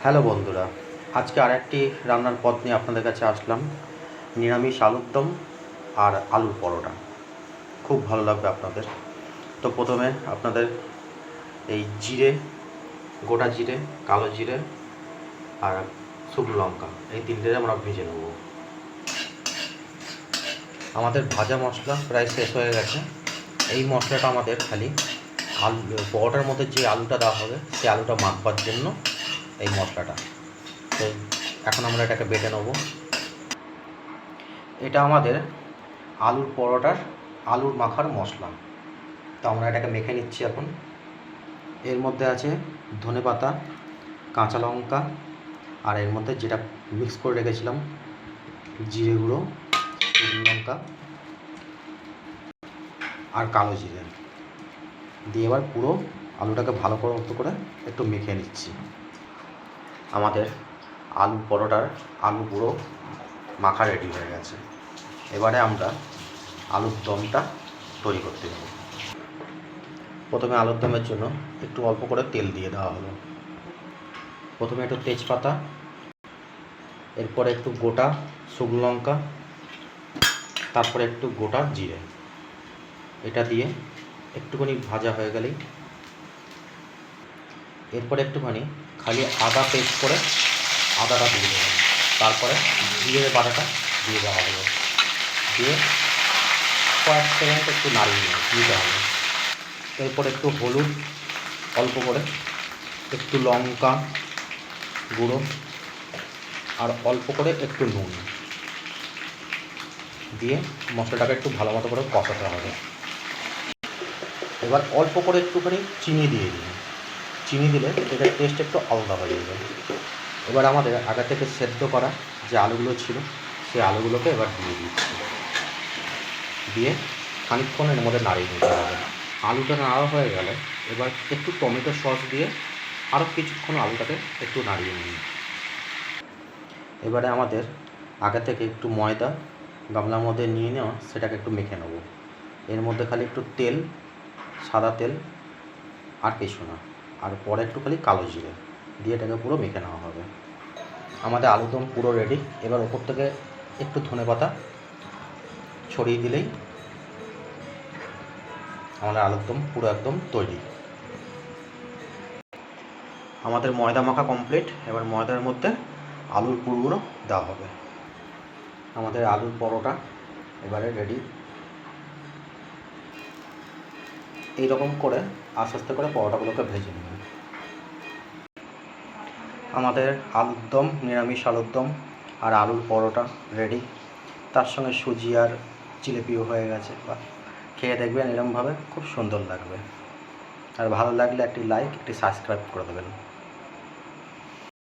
Hello বন্ধুরা, আজকে আরেকটি রান্নার পদ নিয়ে আপনাদের কাছে আসলাম। নিরামিষ আলুর দম আর আলুর পরোটা খুব ভালো লাগবে আপনাদের। তো প্রথমে আপনাদের এই জিরে, গোটা জিরে, কালো জিরে আর শুকনো লঙ্কা, এই তিনটে আমরা ভেজে নেব। আমাদের ভাজা মশলা প্রায় শেষ হয়ে গেছে। এই মশলাটা আমাদের খালি আলু পরোটার মধ্যে যে আলুটা দেওয়া হবে সেই আলুটা মাখবার জন্য এই মশলাটা। তো এখন আমরা এটাকে বেটে নেব। এটা আমাদের আলুর পরোটার আলুর মাখার মশলা। তো আমরা এটাকে মেখে নিচ্ছি এখন। এর মধ্যে আছে ধনেপাতা, কাঁচা লঙ্কা, আর এর মধ্যে যেটা মিক্স করে রেখেছিলাম জিরে গুঁড়ো, শুকনো লঙ্কা আর কালো জিরে দিয়ে এবার পুরো আলুটাকে ভালো করে মতো করে একটু মেখে নিচ্ছি। আমাদের আলু পরোটার আলু পুরো মাখা রেডি হয়ে গেছে। এবারে আমরা আলুর দমটা তৈরি করতে হবে। প্রথমে আলুর দমের জন্য একটু অল্প করে তেল দিয়ে দেওয়া হলো। প্রথমে একটু তেজপাতা, এরপরে একটু গোটা শুকনো লঙ্কা, তারপরে একটু গোটা জিরে, এটা দিয়ে একটুখানি ভাজা হয়ে গেলেই এরপরে একটুখানি খালি আদা পেস্ট করে আদাটা দিয়ে দেবেন। তারপরে জিরে বাটাটা দিয়ে দেওয়া হলো, দিয়ে কয়েক সেকেন্ড একটু নাড়িয়ে নিতে হবে। এরপর একটু হলুদ অল্প করে, একটু লঙ্কা গুঁড়ো আর অল্প করে একটু নুন দিয়ে মশলাটাকে একটু ভালো মতো করে কষাতে হবে। এবার অল্প করে একটুখানি চিনি দিয়ে দিন। চিনি দিলে এটার টেস্ট একটু আলাদা হয়ে যাবে। এবার আমাদের আগে থেকে সেদ্ধ করা যে আলুগুলো ছিল সেই আলুগুলোকে এবার দিয়ে দিচ্ছি, দিয়ে খানিকক্ষণ এর মধ্যে নাড়িয়ে নিতে হবে। আলুটা নাড়া হয়ে গেলে এবার একটু টমেটো সস দিয়ে আরও কিছুক্ষণ আলুটাকে একটু নাড়িয়ে নিন। এবারে আমাদের আগে থেকে একটু ময়দা গামলার মধ্যে নিয়ে নেওয়া, সেটাকে একটু মেখে নেব। এর মধ্যে খালি একটু তেল, সাদা তেল আর কিছু না, আর পরে একটু খালি কালো জিরে দিয়ে এটাকে পুরো মেখে নেওয়া হবে। আমাদের আলুদম পুরো রেডি। এবার ওপর থেকে একটু ধনেপাতা ছড়িয়ে দিলেই আমাদের আলুর দম পুরো একদম তৈরি। আমাদের ময়দা মাখা কমপ্লিট। এবার ময়দার মধ্যে আলুর পুরগুলো দেওয়া হবে। আমাদের আলুর পরোটা এবারে রেডি। এইরকম করে আস্তে আস্তে করে পরোটাগুলোকে ভেজে নেবেন। আমাদের আলুর দম, নিরামিষ আলুর দম আর আলুর পরোটা রেডি। তার সঙ্গে সুজি আর জিলিপিও হয়ে গেছে। বা খেয়ে দেখবেন, এরকমভাবে খুব সুন্দর লাগবে। আর ভালো লাগলে একটি লাইক, একটি সাবস্ক্রাইব করে দেবেন।